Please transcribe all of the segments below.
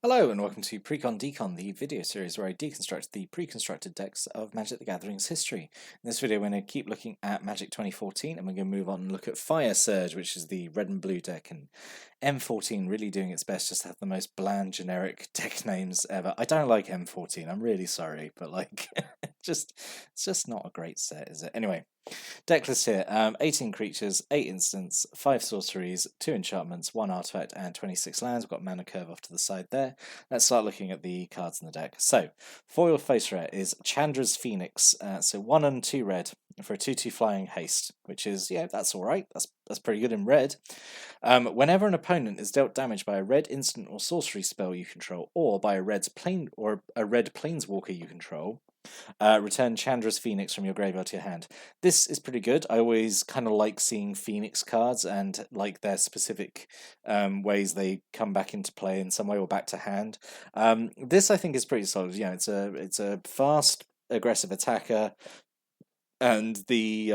Hello and welcome to Precon Decon, the video series where I deconstruct the pre-constructed decks of Magic the Gathering's history. In this video we're going to keep looking at Magic 2014 and we're going to move on and look at Fire Surge, which is the red and blue deck, and M14 really doing its best just to have the most bland generic deck names ever. I don't like M14, I'm really sorry, but like it's just not a great set, is it? Anyway, deck list here, 18 creatures, 8 instants, 5 sorceries, 2 enchantments, 1 artifact, and 26 lands. We've got mana curve off to the side there. Let's start looking at the cards in the deck. So, foil face rare is Chandra's Phoenix, so 1 and 2 red for a 2/2 flying haste, which is, yeah, that's alright, that's pretty good in red. Whenever an opponent is dealt damage by a red instant or sorcery spell you control, or by a red planeswalker you control, return Chandra's Phoenix from your graveyard to your hand. This is pretty good. I always kind of like seeing Phoenix cards and like their specific ways they come back into play in some way or back to hand. This I think is pretty solid. Yeah, it's a fast, aggressive attacker, and the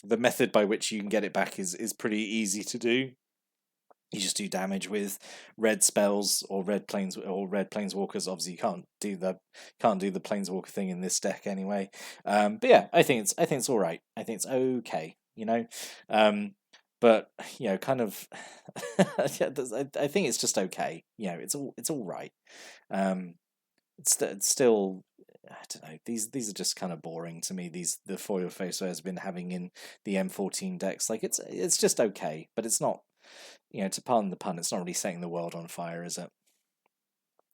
method by which you can get it back is pretty easy to do. You just do damage with red spells or red planeswalkers. Obviously, you can't do the planeswalker thing in this deck anyway. But yeah, I think it's all right. I think it's okay. But kind of. Yeah, I think it's just okay. It's all right. It's still. I don't know. These are just kind of boring to me. The foil face has been having in the M14 decks. Like it's just okay, but it's not. To pardon the pun, it's not really setting the world on fire, is it?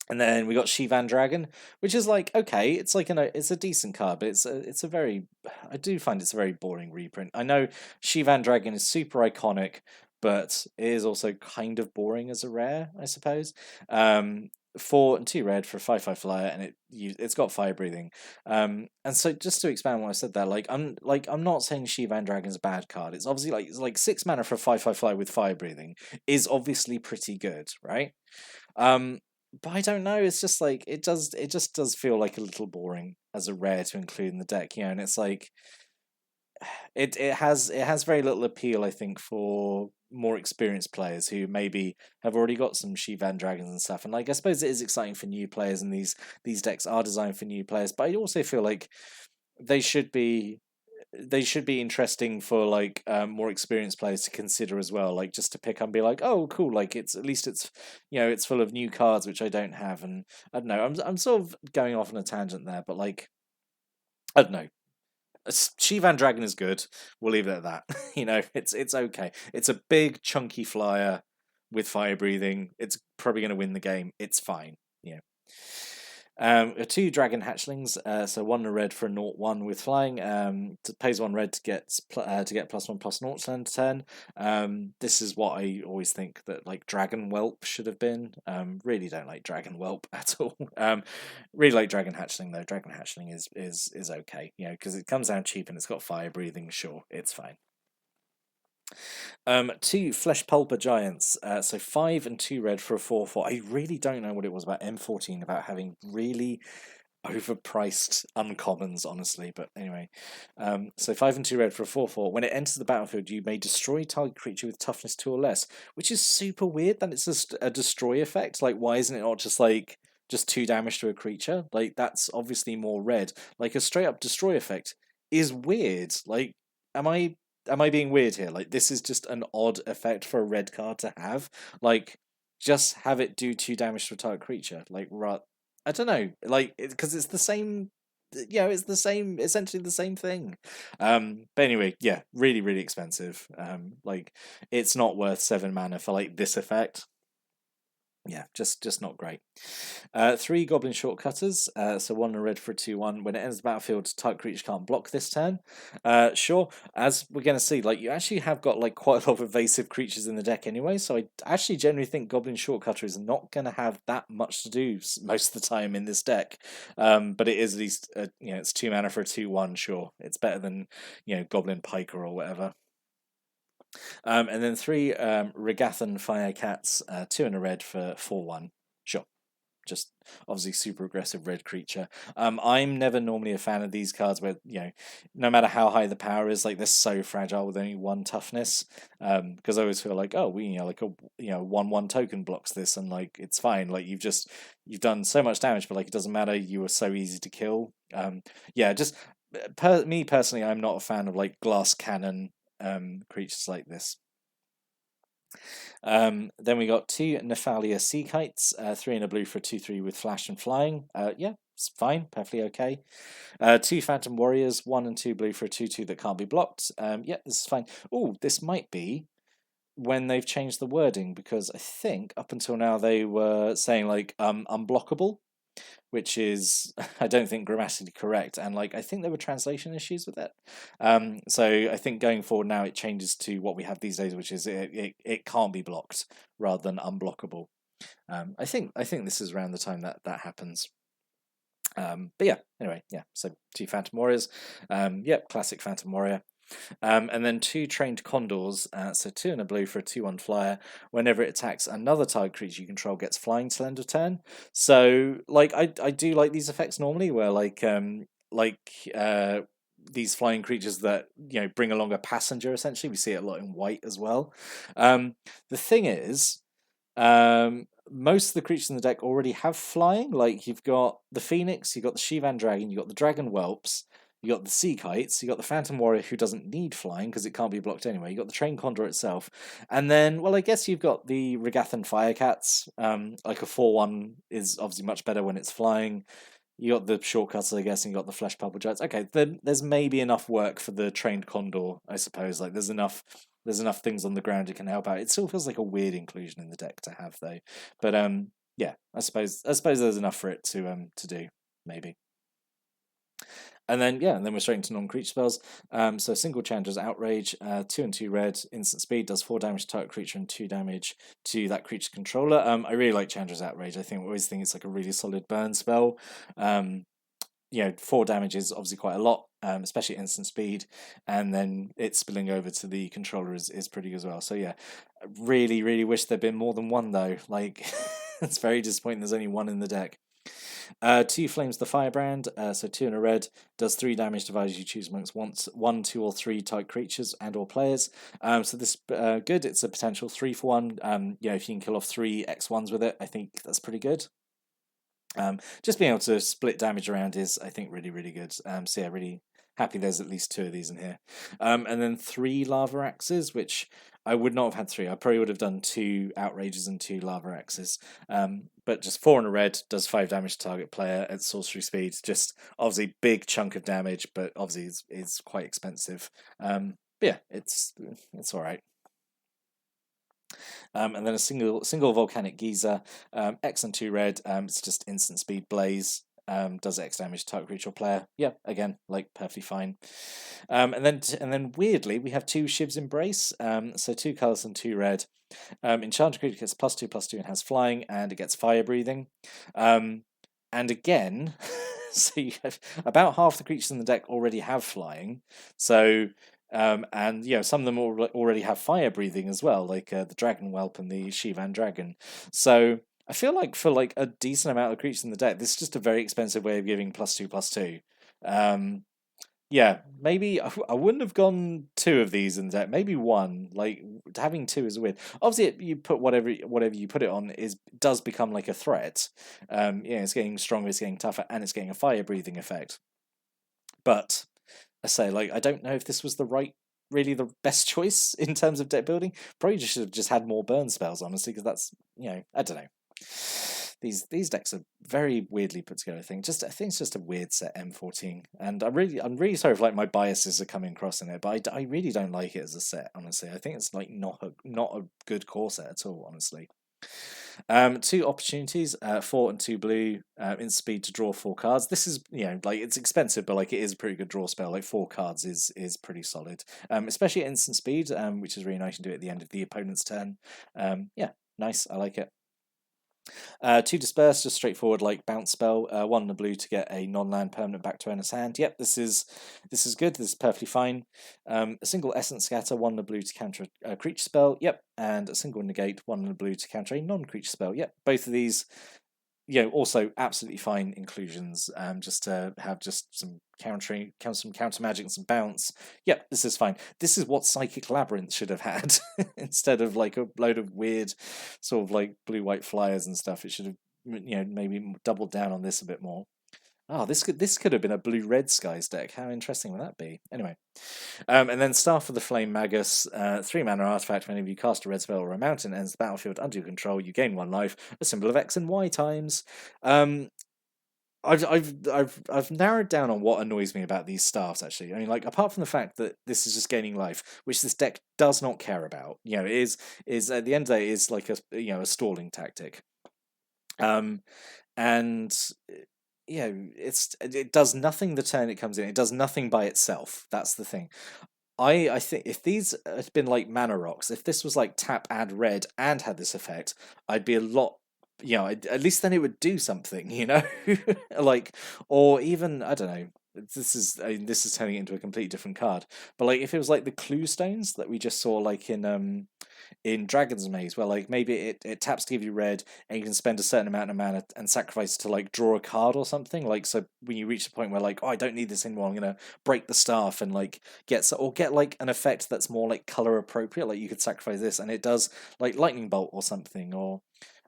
And then we got Shivan Dragon, which is like okay, it's like it's a decent card, but it's a very, I do find it's a very boring reprint. I know Shivan Dragon is super iconic, but it is also kind of boring as a rare, I suppose. 4 and 2 red for a 5/5 flyer, and it's got fire breathing. And so just to expand what I said there, I'm not saying Shivan Dragon's a bad card. It's obviously like 6 mana for a 5/5 flyer with fire breathing is obviously pretty good, right? But I don't know. It's just like it just does feel like a little boring as a rare to include in the deck, and it's like it has very little appeal, I think, for more experienced players who maybe have already got some Shivan Dragons and stuff. And like I suppose it is exciting for new players, and these decks are designed for new players. But I also feel like they should be interesting for like more experienced players to consider as well, like just to pick up and be like, oh cool, like it's at least it's full of new cards which I don't have. And I don't know, I'm sort of going off on a tangent there, but like I don't know, Shivan Dragon is good. We'll leave it at that. It's okay. It's a big chunky flyer with fire breathing. It's probably going to win the game. It's fine. Yeah. 2 dragon hatchlings, so 1 red for a 0/1 with flying. Pays 1 red to get +1/+0 to end turn. This is what I always think that like Dragon Whelp should have been. Really don't like Dragon Whelp at all. Really like Dragon Hatchling though. Dragon Hatchling is okay, because it comes down cheap and it's got fire breathing. Sure, it's fine. 2 Flesh Pulper Giants, so 5 and 2 red for a 4/4. I really don't know what it was about M14 about having really overpriced uncommons, honestly. But anyway, so 5 and 2 red for a 4/4. When it enters the battlefield, you may destroy target creature with toughness 2 or less, which is super weird that it's a destroy effect. Like, why isn't it not just 2 damage to a creature? Like, that's obviously more red. Like, a straight up destroy effect is weird. Like, am I being weird here? Like, this is just an odd effect for a red card to have. Like, just have it do 2 damage to a target creature. Like, I don't know. Like, because it's the same. It's the same, essentially the same thing. But anyway, yeah, really, really expensive. Like, it's not worth 7 mana for like this effect. Yeah, just not great. 3 Goblin Shortcutters, so 1 red for a 2/1. When it enters the battlefield, target creature can't block this turn. Sure, as we're going to see, like you actually have got like quite a lot of evasive creatures in the deck anyway, so I actually generally think Goblin Shortcutter is not going to have that much to do most of the time in this deck. But it is at least, it's 2 mana for a 2/1, sure. It's better than, Goblin Piker or whatever. And then 3 Regathan Fire Cats, 2 and a red for 4/1. Sure. just obviously super aggressive red creature. I'm never normally a fan of these cards where, no matter how high the power is, like they're so fragile with only 1 toughness. Because I always feel like, oh, like a 1/1 token blocks this, and like it's fine. Like you've done so much damage, but like it doesn't matter. You were so easy to kill. Just me personally, I'm not a fan of like glass cannon creatures like this. Then we got 2 Nephalia Sea Kites, 3 and a blue for a 2/3 with flash and flying. It's fine, perfectly okay. 2 Phantom Warriors, 1 and 2 blue for a 2/2 that can't be blocked. This is fine. Oh, this might be when they've changed the wording, because I think up until now they were saying like unblockable, which is I don't think grammatically correct, and like I think there were translation issues with it. So I think going forward now it changes to what we have these days, which is it can't be blocked rather than unblockable. I think this is around the time that happens. Anyway, so 2 Phantom Warriors. Classic Phantom Warrior. And then 2 Trained Condors, so 2 and a blue for a 2/1 flyer. Whenever it attacks another target creature you control gets flying till end of turn. So, like, I do like these effects normally, where these flying creatures that bring along a passenger. Essentially, we see it a lot in white as well. The thing is, most of the creatures in the deck already have flying. Like you've got the Phoenix, you've got the Shivan Dragon, you've got the Dragon Whelps. You got the Sea Kites, you got the Phantom Warrior who doesn't need flying because it can't be blocked anyway. You got the Trained Condor itself, and then I guess you've got the Regathan Firecats. Like a 4/1 is obviously much better when it's flying. You got the shortcuts, I guess, and you got the Flesh Purple Giants. Okay, then there's maybe enough work for the Trained Condor, I suppose. Like there's enough things on the ground it can help out. It still feels like a weird inclusion in the deck to have though. But I suppose there's enough for it to do, maybe. And then we're straight into non-creature spells. So single Chandra's Outrage, 2 and 2 red, instant speed, does 4 damage to target creature and 2 damage to that creature's controller. I really like Chandra's Outrage. I always think it's like a really solid burn spell. 4 damage is obviously quite a lot, especially instant speed, and then it spilling over to the controller is pretty good as well. So really, really wish there'd been more than one though. Like it's very disappointing there's only one in the deck. 2 Flames the Firebrand, so 2 and a red, does 3 damage to as you choose amongst 1, 2, or 3 type creatures and or players. So this good. It's a potential 3-for-1. If you can kill off 3 X1s with it, I think that's pretty good. Just being able to split damage around is, I think, really, really good. Really happy there's at least 2 of these in here. And then 3 Lava Axes, which I would not have had 3. I probably would have done 2 Outrages and 2 Lava Axes. But just 4 and a red, does 5 damage to target player at sorcery speed. Just obviously big chunk of damage, but obviously it's quite expensive. It's all right. And then a single Volcanic Geyser, X and 2 red. It's just instant speed blaze. Does X damage to target creature or player. Again, like perfectly fine. And then weirdly, we have 2 Shiv's Embrace. So 2 colors and 2 red. Enchanted creature gets +2/+2 and has flying, and it gets fire breathing. And again, so you have about half the creatures in the deck already have flying. So and some of them already have fire breathing as well, like the Dragon Whelp and the Shivan Dragon. So I feel like for like a decent amount of creatures in the deck, this is just a very expensive way of giving +2/+2. Maybe I wouldn't have gone 2 of these in the deck. Maybe 1. Like having 2 is weird. Obviously, you put whatever you put it on does become like a threat. It's getting stronger, it's getting tougher, and it's getting a fire breathing effect. But I say, like, I don't know if this was really the best choice in terms of deck building. Probably just should have just had more burn spells, honestly, because that's I don't know. These decks are very weirdly put together. I think it's just a weird set M14, and I'm really sorry if like my biases are coming across in it, but I really don't like it as a set. Honestly, I think it's like not a good core set at all. Honestly. 2 opportunities, 4 and 2 blue, in speed to draw 4 cards. This is, like it's expensive, but like it is a pretty good draw spell. Like 4 cards is pretty solid, especially at instant speed, which is really nice to do at the end of the opponent's turn. Nice, I like it. 2 disperse, just straightforward like bounce spell. 1 and a blue to get a non-land permanent back to owner's hand. Yep, this is good. This is perfectly fine. A single essence scatter, 1 and a blue to counter a creature spell. Yep, and a single negate, 1 and a blue to counter a non-creature spell. Yep, both of these also absolutely fine inclusions. Just to have just some some counter magic and some bounce. Yep, this is fine. This is what Psychic Labyrinth should have had instead of like a load of weird sort of like blue-white flyers and stuff. It should have maybe doubled down on this a bit more. Oh, this could have been a blue-red skies deck. How interesting would that be? Anyway, and then Staff of the Flame Magus, 3 mana artifact. Whenever you cast a red spell or a mountain enters the battlefield under your control, you gain 1 life. A symbol of X and Y times. I've narrowed down on what annoys me about these staffs. Actually, I mean, like apart from the fact that this is just gaining life, which this deck does not care about. It is at the end of the day is like a stalling tactic. And it does nothing the turn it comes in. It does nothing by itself. That's the thing. I think if these had been like mana rocks, if this was like tap add red and had this effect, I'd be a lot. At least then it would do something. Like, or even I don't know. This is turning it into a completely different card. But like if it was like the clue stones that we just saw like in Dragon's Maze, where like maybe it taps to give you red, and you can spend a certain amount of mana and sacrifice to like draw a card or something. Like so, when you reach the point where like, oh, I don't need this anymore, I'm gonna break the staff and like get like an effect that's more like color appropriate. Like you could sacrifice this, and it does like lightning bolt or something, or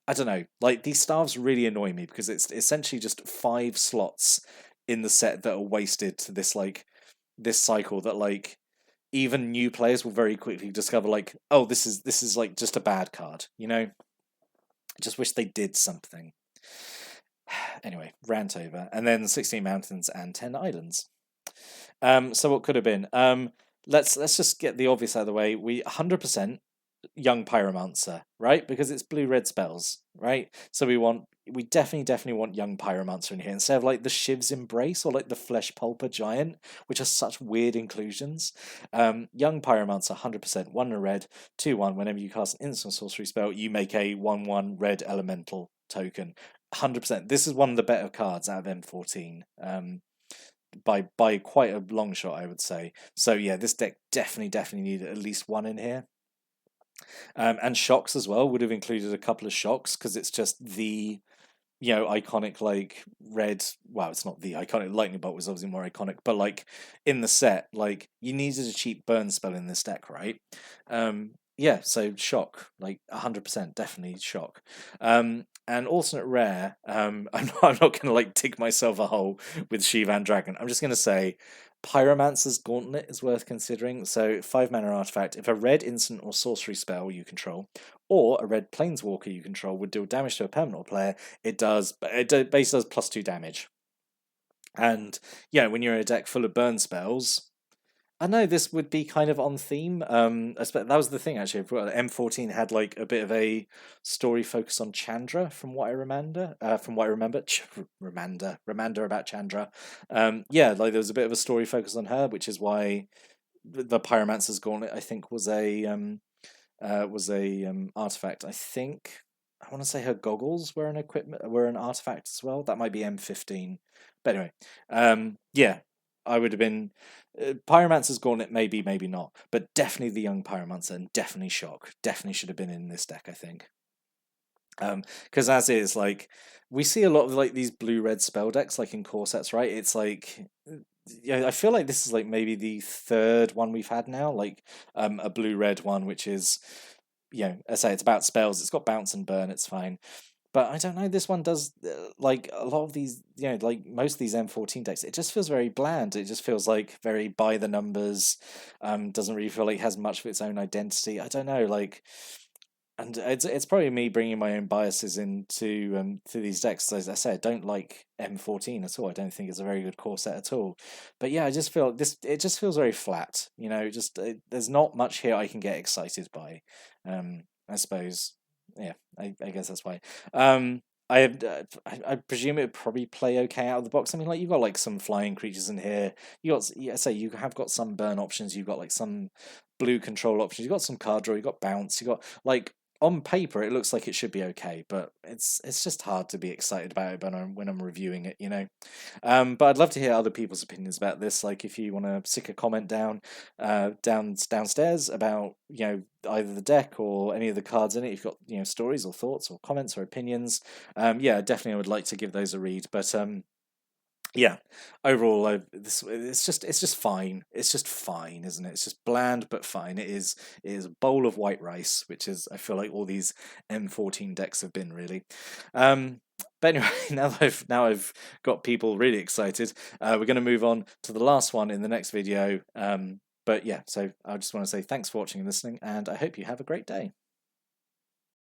I don't know. Like these staffs really annoy me because it's essentially just 5 slots in the set that are wasted to this cycle that like even new players will very quickly discover like, oh, this is like just a bad card. I just wish they did something. Anyway, rant over. And then 16 mountains and 10 islands. So what could have been? Let's just get the obvious out of the way. We 100% young pyromancer, right? Because it's blue-red spells, right? So we definitely want young pyromancer in here instead of like the Shiv's Embrace or like the Flesh Pulper Giant, which are such weird inclusions. Young pyromancer, 100%, 1 and a red, 2/1. Whenever you cast an instant sorcery spell, you make a 1/1 red elemental token. 100%. This is one of the better cards out of M14. By quite a long shot, I would say. So yeah, this deck definitely needed at least 1 in here. And shocks as well would have included a couple of shocks because it's just the iconic like red. Well, it's not the iconic. Lightning bolt was obviously more iconic, but like in the set, like you needed a cheap burn spell in this deck, right? Yeah, so shock, like 100%, definitely shock. And alternate rare. I'm not gonna like dig myself a hole with Shivan Dragon. I'm just gonna say Pyromancer's Gauntlet is worth considering. So 5 mana artifact. If a red instant or sorcery spell you control, or a red planeswalker you control would deal damage to a permanent player, it basically does +2 damage. And when you're in a deck full of burn spells, I know this would be kind of on theme. That was the thing actually. M14 had like a bit of a story focus on Chandra, from what I remember. Reminder about Chandra. Like there was a bit of a story focus on her, which is why the Pyromancer's Gauntlet I think was a artifact. I want to say her goggles were an artifact as well. That might be M15. But anyway, I would have been Pyromancer's Gauntlet, maybe not, but definitely the young Pyromancer and definitely Shock. Definitely should have been in this deck, I think. Because as is, like we see a lot of like these blue-red spell decks, like in core sets, right? It's like I feel like this is like maybe the 3rd one we've had now, like a blue-red one, which is I say it's about spells. It's got bounce and burn. It's fine. But I don't know, this one does, like, a lot of these, like, most of these M14 decks, it just feels very bland. It just feels, like, very by the numbers, doesn't really feel like it has much of its own identity. I don't know, like, and it's probably me bringing my own biases into to these decks. As I say, I don't like M14 at all. I don't think it's a very good core set at all. But yeah, I just feel it just feels very flat. There's not much here I can get excited by. I suppose. Yeah, I guess that's why. I presume it would probably play okay out of the box. I mean, like you've got like some flying creatures in here. You have got some burn options. You've got like some blue control options. You've got some card draw. You've got bounce. You got like on paper it looks like it should be okay, but it's just hard to be excited about it when I'm reviewing it, you know. But I'd love to hear other people's opinions about this. Like if you want to stick a comment downstairs about, you know, either the deck or any of the cards in it. You've got, you know, stories or thoughts or comments or opinions. Yeah, definitely I would like to give those a read. But yeah, overall, it's just fine. It's just fine, isn't it? It's just bland but fine. It is a bowl of white rice, which is, I feel like all these M14 decks have been really. But anyway, now I've got people really excited. We're going to move on to the last one in the next video. But yeah, so I just want to say thanks for watching and listening, and I hope you have a great day.